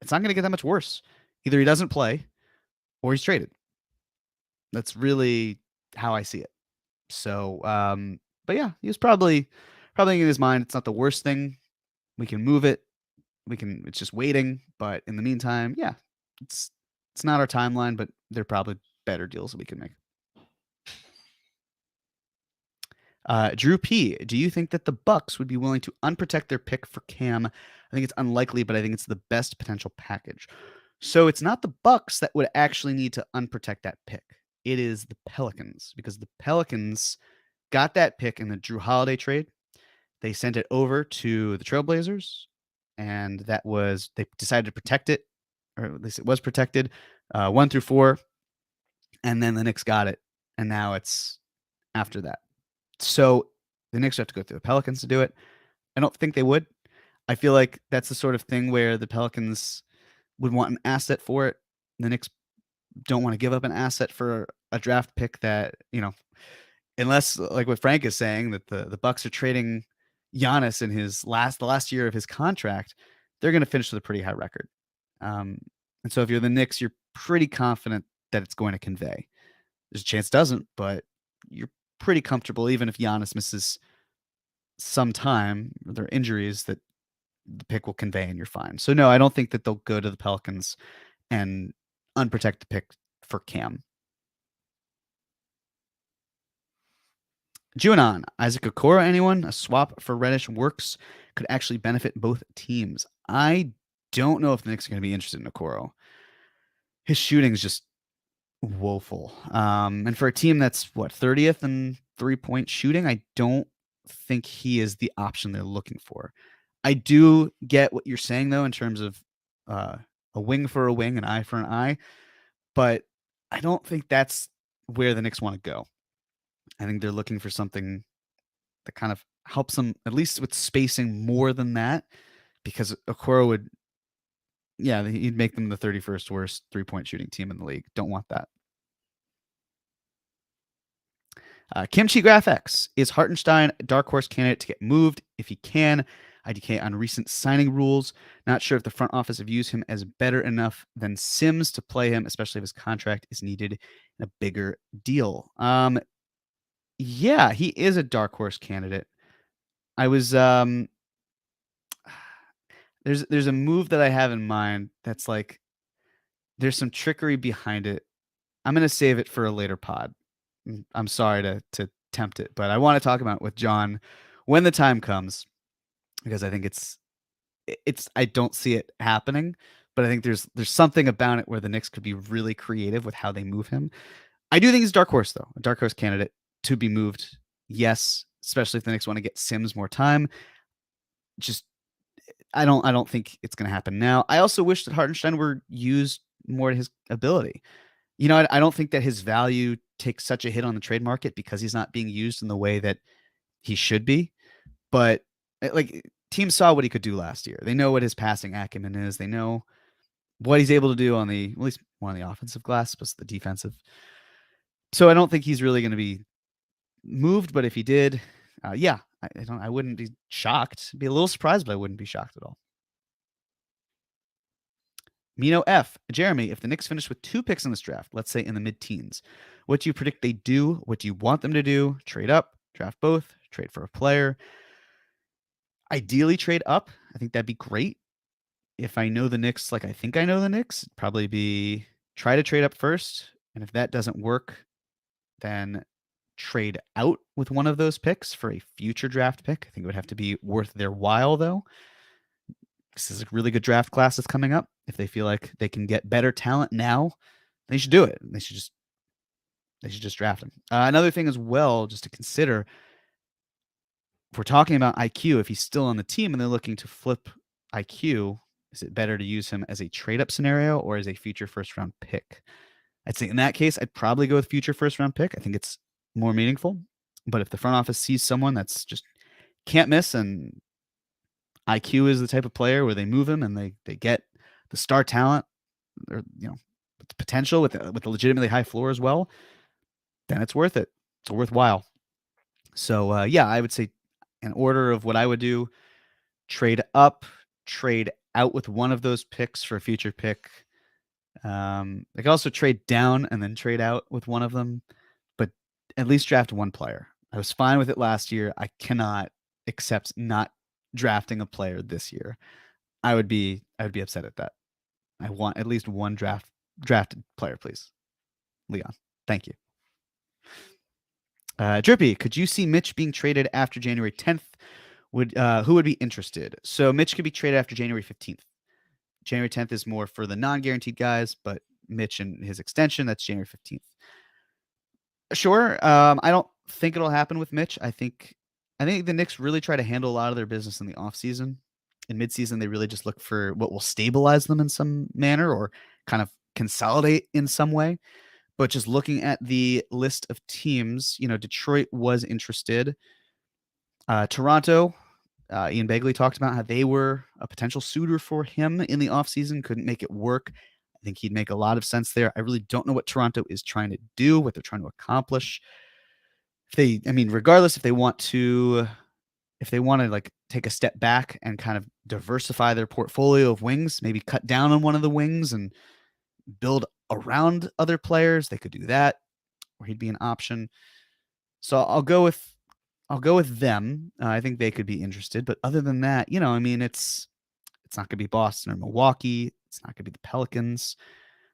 it's not going to get that much worse. Either he doesn't play or he's traded. That's really how I see it. So, but yeah, he was probably in his mind, it's not the worst thing. We can move it. It's just waiting. But in the meantime, yeah, it's not our timeline, but there are probably better deals that we can make. Drew P, do you think that the Bucks would be willing to unprotect their pick for Cam? I think it's unlikely, but I think it's the best potential package. So it's not the Bucks that would actually need to unprotect that pick. It is the Pelicans, because the Pelicans got that pick in the Drew Holiday trade. They sent it over to the Trailblazers, and they decided to protect it, or at least it was protected, 1 through 4, and then the Knicks got it, and now it's after that. So the Knicks have to go through the Pelicans to do it. I don't think they would. I feel like that's the sort of thing where the Pelicans would want an asset for it. The Knicks don't want to give up an asset for a draft pick that, unless, like what Frank is saying, that the Bucks are trading Giannis in the last year of his contract, they're going to finish with a pretty high record. And so if you're the Knicks, you're pretty confident that it's going to convey. There's a chance it doesn't, but you're pretty comfortable, even if Giannis misses some time, or there are injuries, that the pick will convey and you're fine. So no, I don't think that they'll go to the Pelicans and unprotect the pick for Cam. Juanon, Isaac Okoro, anyone? A swap for Reddish works, could actually benefit both teams. I don't know if the Knicks are going to be interested in Okoro. His shooting is just woeful. And for a team that's 30th in 3-point shooting, I don't think he is the option they're looking for. I do get what you're saying, though, in terms of a wing for a wing, an eye for an eye, but I don't think that's where the Knicks want to go. I think they're looking for something that kind of helps them, at least with spacing, more than that, because Okoro would, he'd make them the 31st worst 3-point shooting team in the league. Don't want that. Kimchi Graphics, is Hartenstein a dark horse candidate to get moved? If he can, IDK on recent signing rules. Not sure if the front office have used him as better enough than Sims to play him, especially if his contract is needed in a bigger deal. Yeah, he is a dark horse candidate. I was there's a move that I have in mind that's like, there's some trickery behind it. I'm gonna save it for a later pod. I'm sorry to tempt it, but I want to talk about it with John when the time comes, because I think it's I don't see it happening, but I think there's something about it where the Knicks could be really creative with how they move him. I do think he's a dark horse, though, a dark horse candidate to be moved. Yes, especially if the Knicks want to get Sims more time. Just I don't think it's going to happen now. I also wish that Hartenstein were used more to his ability. I don't think that his value takes such a hit on the trade market because he's not being used in the way that he should be. But like, teams saw what he could do last year. They know what his passing acumen is. They know what he's able to do on at least one of the offensive glass, plus the defensive. So I don't think he's really going to be moved. But if he did, I wouldn't be shocked. I'd be a little surprised, but I wouldn't be shocked at all. Mino F. Jeremy, if the Knicks finish with 2 picks in this draft, let's say in the mid-teens, what do you predict they do? What do you want them to do? Trade up, draft both, trade for a player. Ideally trade up. I think that'd be great. If I know the Knicks like I think I know the Knicks, it'd probably be try to trade up first. And if that doesn't work, then trade out with one of those picks for a future draft pick. I think it would have to be worth their while, though. this is a really good draft class that's coming up. If they feel like they can get better talent now, they should do it. They should just draft him. Another thing as well, just to consider, if we're talking about IQ, if he's still on the team and they're looking to flip IQ, is it better to use him as a trade up scenario or as a future first round pick? I'd say in that case, I'd probably go with future first round pick. I think it's more meaningful. But if the front office sees someone that's just can't miss, and IQ is the type of player where they move him and they get the star talent, or the potential with a legitimately high floor as well, then it's worth it. It's worthwhile. So I would say in order of what I would do: trade up, trade out with one of those picks for a future pick. They could also trade down and then trade out with one of them, but at least draft one player. I was fine with it last year. I cannot accept not drafting a player this year. I would be upset at that. I want at least one drafted player, please. Leon, thank you. Drippy, could you see Mitch being traded after January 10th? Who would be interested? So Mitch could be traded after January 15th. January 10th is more for the non-guaranteed guys, but Mitch and his extension, that's January 15th. Sure. I don't think it'll happen with Mitch. I think the Knicks really try to handle a lot of their business in the offseason. In midseason, they really just look for what will stabilize them in some manner or kind of consolidate in some way. But just looking at the list of teams, Detroit was interested. Toronto, Ian Begley talked about how they were a potential suitor for him in the offseason, couldn't make it work. I think he'd make a lot of sense there. I really don't know what Toronto is trying to do, what they're trying to accomplish. Regardless, if they want to like take a step back and kind of diversify their portfolio of wings, maybe cut down on one of the wings and build around other players, they could do that, or he'd be an option. So I'll go with them. I think they could be interested, but other than that, it's not going to be Boston or Milwaukee. It's not going to be the Pelicans.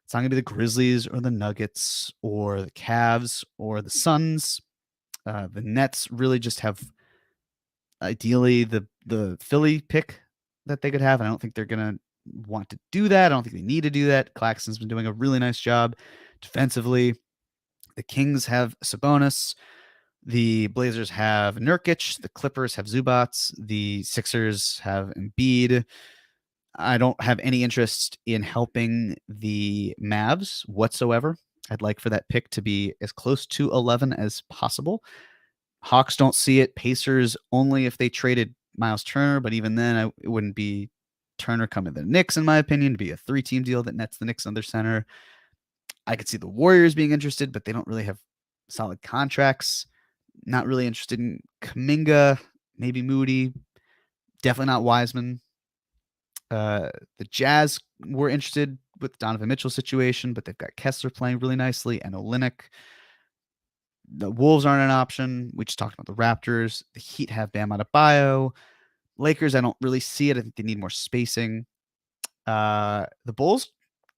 It's not going to be the Grizzlies or the Nuggets or the Cavs or the Suns. The Nets really just have ideally the Philly pick that they could have, and I don't think they're going to want to do that. I don't think they need to do that. Claxton's been doing a really nice job defensively. The Kings have Sabonis. The Blazers have Nurkic. The Clippers have Zubats. The Sixers have Embiid. I don't have any interest in helping the Mavs whatsoever. I'd like for that pick to be as close to 11 as possible. Hawks don't see it. Pacers only if they traded Miles Turner, but even then, it wouldn't be Turner coming to the Knicks, in my opinion, to be a 3-team deal that nets the Knicks on their center. I could see the Warriors being interested, but they don't really have solid contracts. Not really interested in Kuminga, maybe Moody, definitely not Wiseman. The Jazz were interested with Donovan Mitchell's situation, but they've got Kessler playing really nicely and Olynyk. The Wolves aren't an option. We just talked about the Raptors. The Heat have Bam Adebayo. Lakers, I don't really see it. I think they need more spacing. The Bulls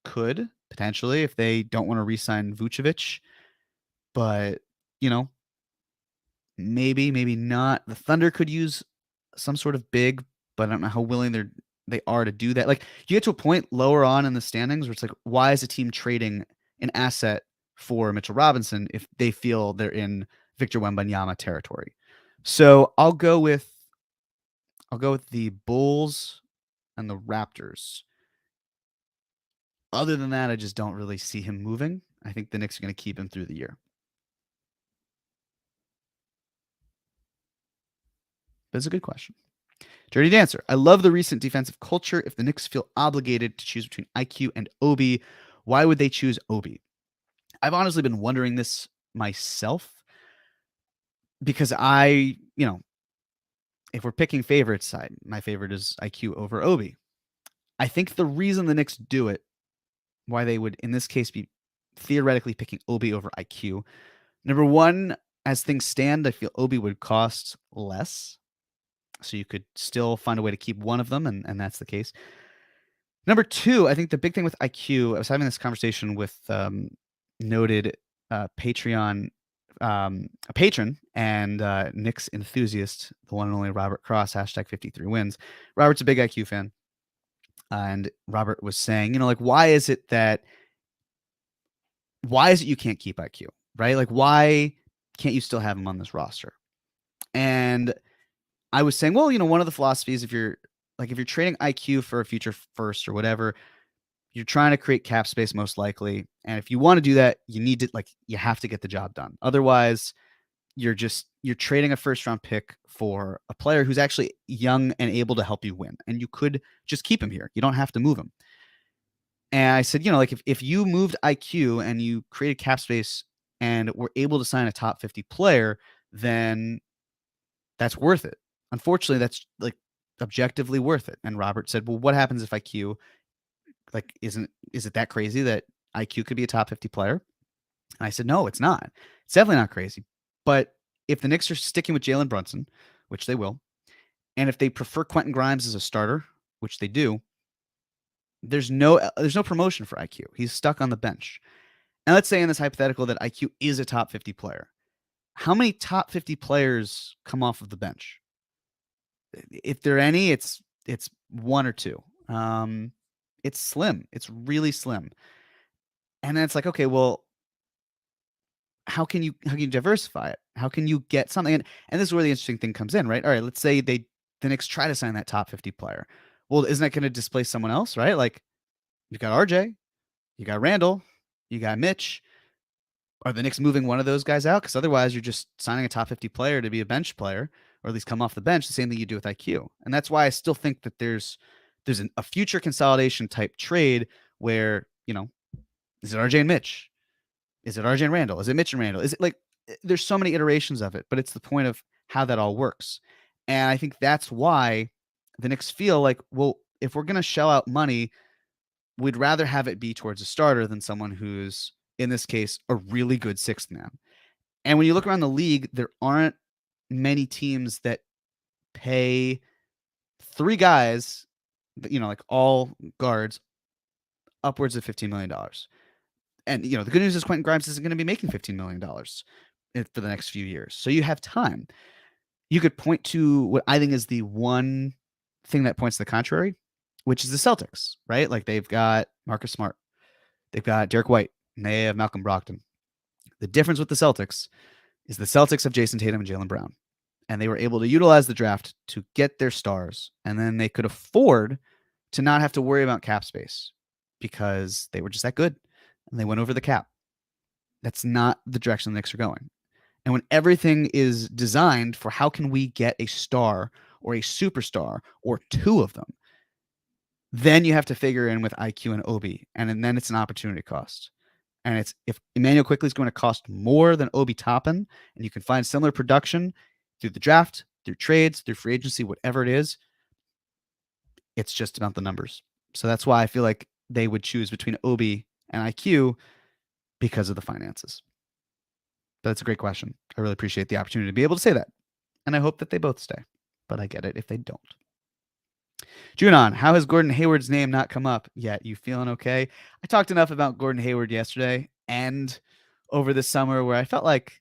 could potentially if they don't want to re-sign Vucevic, but maybe not. The Thunder could use some sort of big, but I don't know how willing they are to do that. Like, you get to a point lower on in the standings where it's like, why is a team trading an asset for Mitchell Robinson if they feel they're in Victor Wembanyama territory? So I'll go with the Bulls and the Raptors. Other than that, I just don't really see him moving. I think the Knicks are going to keep him through the year. That's a good question. Dirty Dancer. I love the recent defensive culture. If the Knicks feel obligated to choose between IQ and Obi, why would they choose Obi? I've honestly been wondering this myself because if we're picking favorites, my favorite is IQ over Obi. I think the reason the Knicks do it, why they would in this case be theoretically picking Obi over IQ, number one, as things stand, I feel Obi would cost less. So you could still find a way to keep one of them, and that's the case. Number two, I think the big thing with IQ, I was having this conversation with noted Patreon, a patron and Knicks enthusiast, the one and only Robert Cross, #53wins. Robert's a big IQ fan. And Robert was saying, like, why is it you can't keep IQ, right? Like, why can't you still have him on this roster? And I was saying, well, one of the philosophies, if you're trading IQ for a future first or whatever, you're trying to create cap space most likely. And if you want to do that, you have to get the job done. Otherwise, you're trading a first round pick for a player who's actually young and able to help you win. And you could just keep him here. You don't have to move him. And I said, like if you moved IQ and you created cap space and were able to sign a top 50 player, then that's worth it. Unfortunately, that's like objectively worth it. And Robert said, well, what happens if IQ, like, is it that crazy that IQ could be a top 50 player? And I said, no, it's not. It's definitely not crazy. But if the Knicks are sticking with Jalen Brunson, which they will, and if they prefer Quentin Grimes as a starter, which they do, there's no promotion for IQ. He's stuck on the bench. And let's say in this hypothetical that IQ is a top 50 player. How many top 50 players come off of the bench? If there are any, it's one or two. It's slim. It's really slim. And then it's like, okay, well, how can you diversify it? How can you get something? And this is where the interesting thing comes in, right? All right, let's say the Knicks try to sign that top 50 player. Well, isn't that going to displace someone else, right? Like, you got RJ, you got Randle, you got Mitch. Are the Knicks moving one of those guys out? Because otherwise, you're just signing a top 50 player to be a bench player, or at least come off the bench. The same thing you do with IQ, and that's why I still think that there's a future consolidation type trade where is it RJ and Mitch? Is it RJ and Randle? Is it Mitch and Randle? Is it like there's so many iterations of it, but it's the point of how that all works. And I think that's why the Knicks feel like, well, if we're going to shell out money, we'd rather have it be towards a starter than someone who's, in this case, a really good sixth man. And when you look around the league, there aren't many teams that pay three guys, like all guards, upwards of $15 million. And, the good news is Quentin Grimes isn't going to be making $15 million for the next few years. So you have time. You could point to what I think is the one thing that points to the contrary, which is the Celtics, right? Like, they've got Marcus Smart. They've got Derek White. And they have Malcolm Brogdon. The difference with the Celtics is the Celtics have Jason Tatum and Jaylen Brown. And they were able to utilize the draft to get their stars. And then they could afford to not have to worry about cap space because they were just that good. And they went over the cap. That's not the direction the Knicks are going. And when everything is designed for how can we get a star or a superstar or two of them, then you have to figure in with IQ and Obi. And then it's an opportunity cost. And it's if Emmanuel Quickley is going to cost more than Obi Toppin, and you can find similar production through the draft, through trades, through free agency, whatever it is, it's just about the numbers. So that's why I feel like they would choose between Obi and IQ because of the finances. But that's a great question. I really appreciate the opportunity to be able to say that. And I hope that they both stay. But I get it if they don't. Junon, how has Gordon Hayward's name not come up yet? You feeling okay? I talked enough about Gordon Hayward yesterday and over the summer where I felt like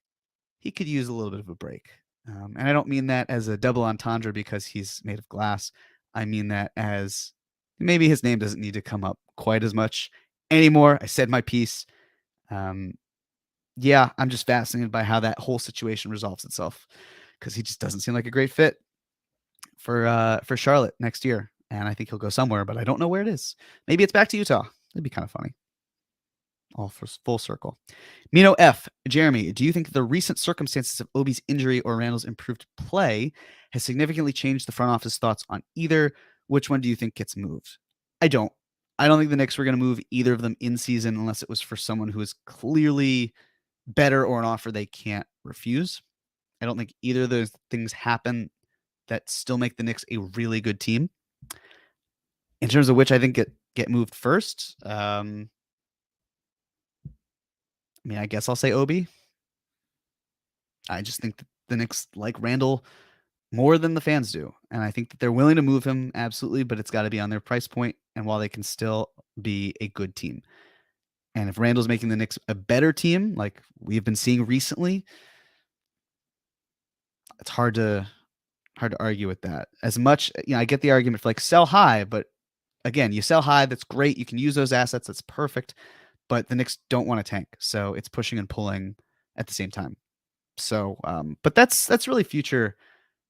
he could use a little bit of a break. And I don't mean that as a double entendre because he's made of glass. I mean that as maybe his name doesn't need to come up quite as much anymore. I said my piece. Yeah, I'm just fascinated by how that whole situation resolves itself because he just doesn't seem like a great fit for Charlotte next year. And I think he'll go somewhere, but I don't know where it is. Maybe it's back to Utah. It'd be kind of funny. All for full circle. Mino F. Jeremy, do you think the recent circumstances of Obi's injury or Randle's improved play has significantly changed the front office thoughts on either? Which one do you think gets moved? I don't think the Knicks were going to move either of them in season unless it was for someone who is clearly better or an offer they can't refuse. I don't think either of those things happen that still make the Knicks a really good team. In terms of which I think get moved first, I guess I'll say Obi. I just think that the Knicks like Randle more than the fans do. And I think that they're willing to move him, absolutely, but it's got to be on their price point and while they can still be a good team. And if Randle's making the Knicks a better team, like we've been seeing recently, it's hard to argue with that. As much, I get the argument for like sell high, but again, you sell high, that's great. You can use those assets, that's perfect. But the Knicks don't want to tank, so it's pushing and pulling at the same time. So, but that's really future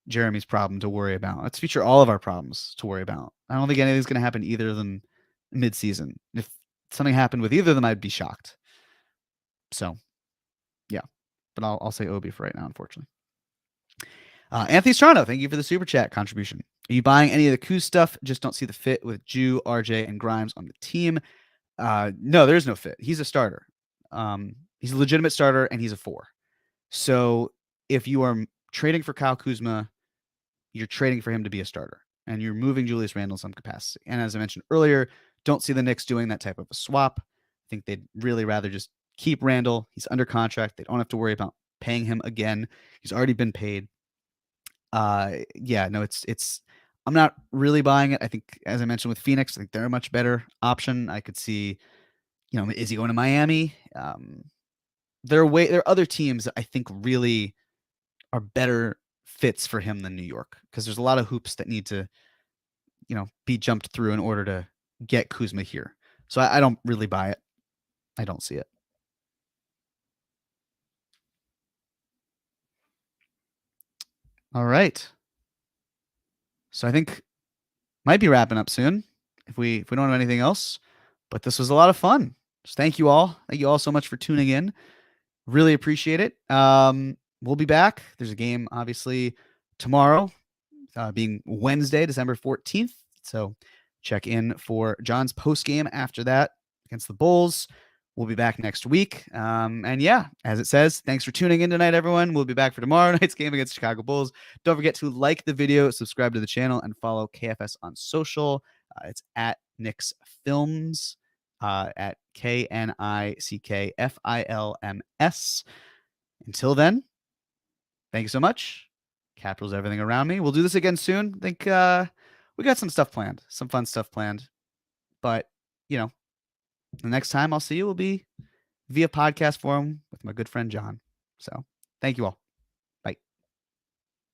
Jeremy's problem to worry about. It's future all of our problems to worry about. I don't think anything's going to happen either than mid-season. If something happened with either of them, I'd be shocked. So, yeah, but I'll say Obi for right now, unfortunately. Anthony Strano, thank you for the super chat contribution. Are you buying any of the Kuz stuff? Just don't see the fit with Jew, RJ, and Grimes on the team. No, there's no fit. He's a starter. He's a legitimate starter, and he's a 4. So if you are trading for Kyle Kuzma, you're trading for him to be a starter, and you're moving Julius Randle in some capacity. And as I mentioned earlier, don't see the Knicks doing that type of a swap. I think they'd really rather just keep Randle. He's under contract. They don't have to worry about paying him again. He's already been paid. Yeah, no, it's. I'm not really buying it. I think, as I mentioned with Phoenix, I think they're a much better option. I could see, is he going to Miami? There are other teams that I think really are better fits for him than New York, because there's a lot of hoops that need to, be jumped through in order to get Kuzma here. So I don't really buy it. I don't see it. All right. So I think might be wrapping up soon if we don't have anything else. But this was a lot of fun. So thank you all. Thank you all so much for tuning in. Really appreciate it. We'll be back. There's a game, obviously, tomorrow, being Wednesday, December 14th. So check in for John's post game after that against the Bulls. We'll be back next week. And yeah, as it says, thanks for tuning in tonight, everyone. We'll be back for tomorrow night's game against Chicago Bulls. Don't forget to like the video, subscribe to the channel, and follow KFS on social. It's at Knicks Films, at KNICKFILMS. Until then, thank you so much. Capitals everything around me. We'll do this again soon. I think we got some stuff planned, some fun stuff planned. But, the next time I'll see you will be via podcast forum with my good friend John. So thank you all.